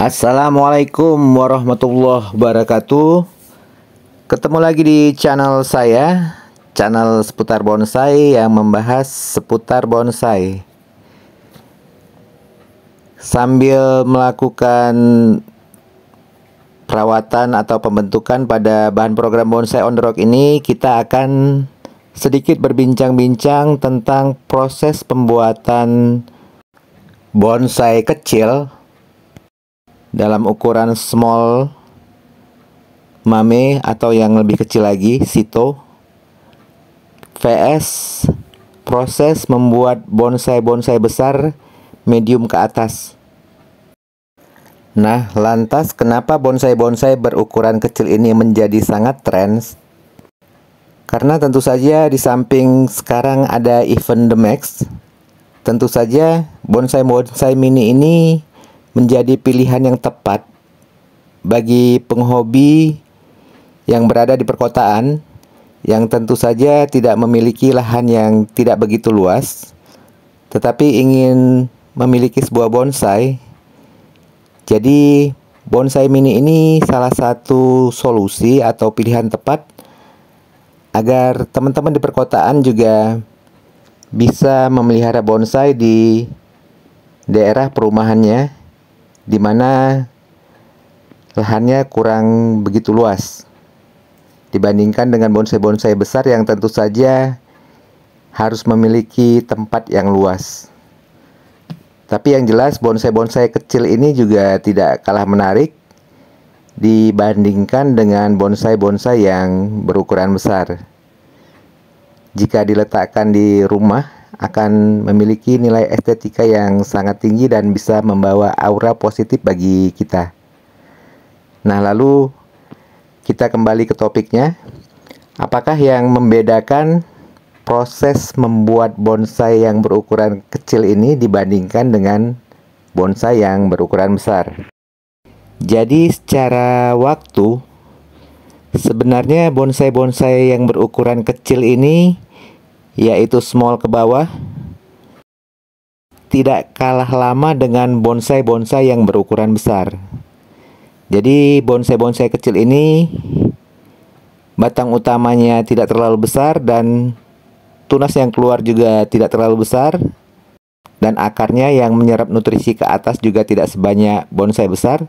Assalamualaikum warahmatullahi wabarakatuh. Ketemu lagi di channel saya, channel seputar bonsai yang membahas seputar bonsai. Sambil melakukan perawatan atau pembentukan pada bahan program bonsai on the rock ini, kita akan sedikit berbincang-bincang tentang proses pembuatan bonsai kecil dalam ukuran small mame atau yang lebih kecil lagi, sito, vs proses membuat bonsai-bonsai besar medium ke atas. Nah, lantas kenapa bonsai-bonsai berukuran kecil ini menjadi sangat tren? Karena tentu saja di samping sekarang ada event The Max, tentu saja bonsai-bonsai mini ini menjadi pilihan yang tepat bagi penghobi yang berada di perkotaan, yang tentu saja tidak memiliki lahan yang tidak begitu luas, tetapi ingin memiliki sebuah bonsai. Jadi bonsai mini ini salah satu solusi atau pilihan tepat agar teman-teman di perkotaan juga bisa memelihara bonsai di daerah perumahannya, di mana lahannya kurang begitu luas dibandingkan dengan bonsai-bonsai besar yang tentu saja harus memiliki tempat yang luas. Tapi yang jelas bonsai-bonsai kecil ini juga tidak kalah menarik dibandingkan dengan bonsai-bonsai yang berukuran besar. Jika diletakkan di rumah akan memiliki nilai estetika yang sangat tinggi dan bisa membawa aura positif bagi kita. Nah, lalu kita kembali ke topiknya. Apakah yang membedakan proses membuat bonsai yang berukuran kecil ini dibandingkan dengan bonsai yang berukuran besar? Jadi secara waktu, sebenarnya bonsai-bonsai yang berukuran kecil ini, yaitu small ke bawah, tidak kalah lama dengan bonsai-bonsai yang berukuran besar. Jadi bonsai-bonsai kecil ini batang utamanya tidak terlalu besar dan tunas yang keluar juga tidak terlalu besar, dan akarnya yang menyerap nutrisi ke atas juga tidak sebanyak bonsai besar.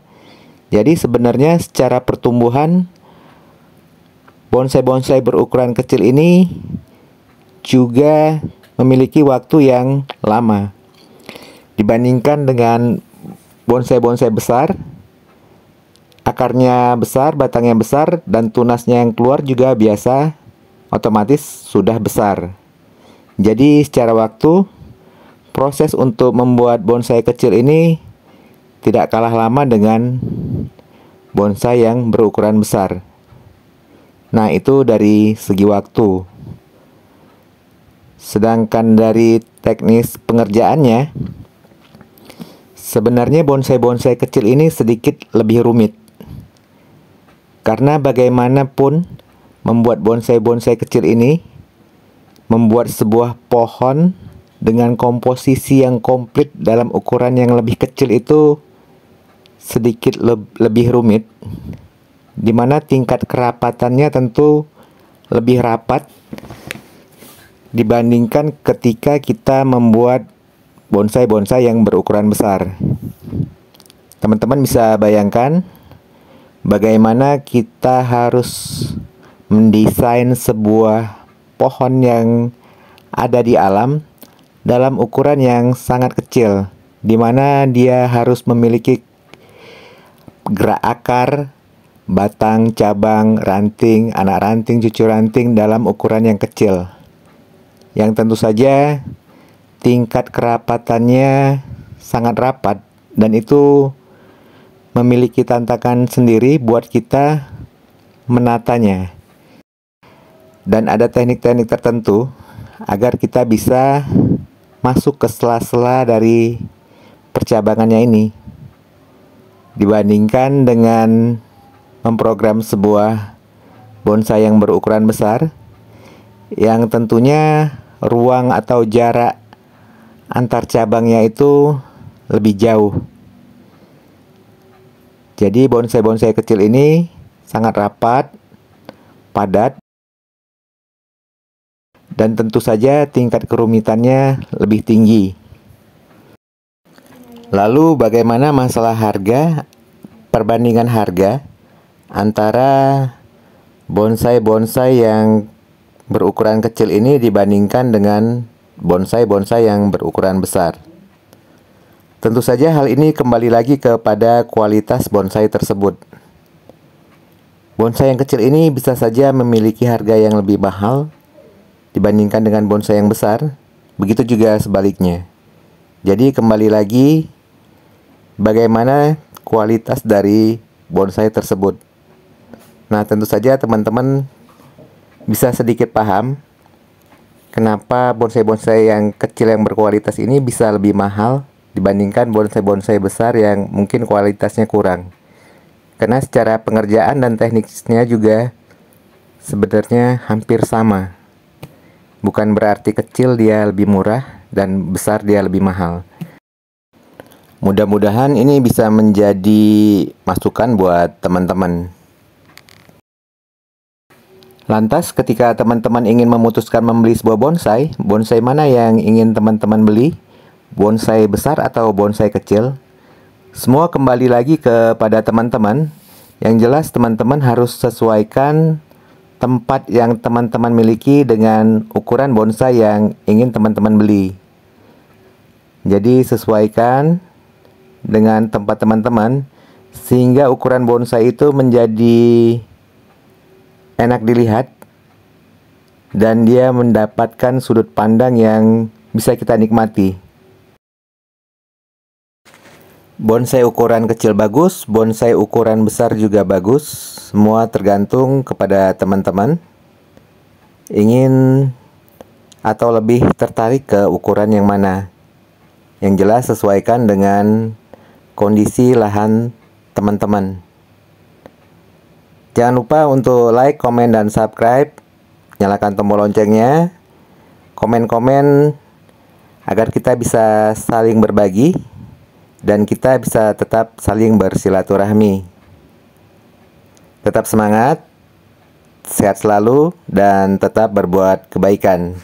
Jadi sebenarnya secara pertumbuhan bonsai-bonsai berukuran kecil ini juga memiliki waktu yang lama dibandingkan dengan bonsai-bonsai besar. Akarnya besar, batangnya besar, dan tunasnya yang keluar juga biasa, otomatis sudah besar. Jadi secara waktu, proses untuk membuat bonsai kecil ini tidak kalah lama dengan bonsai yang berukuran besar. Nah, itu dari segi waktu. Sedangkan dari teknis pengerjaannya, sebenarnya bonsai-bonsai kecil ini sedikit lebih rumit. Karena bagaimanapun membuat bonsai-bonsai kecil ini, membuat sebuah pohon dengan komposisi yang komplit dalam ukuran yang lebih kecil itu sedikit lebih rumit, di mana tingkat kerapatannya tentu lebih rapat dibandingkan ketika kita membuat bonsai-bonsai yang berukuran besar. Teman-teman bisa bayangkan bagaimana kita harus mendesain sebuah pohon yang ada di alam dalam ukuran yang sangat kecil, di mana dia harus memiliki gerak akar, batang, cabang, ranting, anak ranting, cucu ranting dalam ukuran yang kecil, yang tentu saja tingkat kerapatannya sangat rapat, dan itu memiliki tantangan sendiri buat kita menatanya. Dan ada teknik-teknik tertentu agar kita bisa masuk ke sela-sela dari percabangannya ini, dibandingkan dengan memprogram sebuah bonsai yang berukuran besar, yang tentunya ruang atau jarak antar cabangnya itu lebih jauh. Jadi bonsai-bonsai kecil ini sangat rapat, padat, dan tentu saja tingkat kerumitannya lebih tinggi. Lalu bagaimana masalah harga, perbandingan harga antara bonsai-bonsai yang berukuran kecil ini dibandingkan dengan bonsai-bonsai yang berukuran besar? Tentu saja hal ini kembali lagi kepada kualitas bonsai tersebut. Bonsai yang kecil ini bisa saja memiliki harga yang lebih mahal dibandingkan dengan bonsai yang besar, begitu juga sebaliknya. Jadi kembali lagi bagaimana kualitas dari bonsai tersebut. Nah, tentu saja teman-teman bisa sedikit paham kenapa bonsai-bonsai yang kecil yang berkualitas ini bisa lebih mahal dibandingkan bonsai-bonsai besar yang mungkin kualitasnya kurang. Karena secara pengerjaan dan teknisnya juga sebenarnya hampir sama. Bukan berarti kecil dia lebih murah dan besar dia lebih mahal. Mudah-mudahan ini bisa menjadi masukan buat teman-teman. Lantas ketika teman-teman ingin memutuskan membeli sebuah bonsai, bonsai mana yang ingin teman-teman beli? Bonsai besar atau bonsai kecil? Semua kembali lagi kepada teman-teman. Yang jelas teman-teman harus sesuaikan tempat yang teman-teman miliki dengan ukuran bonsai yang ingin teman-teman beli. Jadi sesuaikan dengan tempat teman-teman sehingga ukuran bonsai itu menjadi enak dilihat dan dia mendapatkan sudut pandang yang bisa kita nikmati. Bonsai ukuran kecil bagus, bonsai ukuran besar juga bagus. Semua tergantung kepada teman-teman ingin atau lebih tertarik ke ukuran yang mana. Yang jelas sesuaikan dengan kondisi lahan teman-teman. Jangan lupa untuk like, komen, dan subscribe. Nyalakan tombol loncengnya. Komen-komen agar kita bisa saling berbagi dan kita bisa tetap saling bersilaturahmi. Tetap semangat, sehat selalu, dan tetap berbuat kebaikan.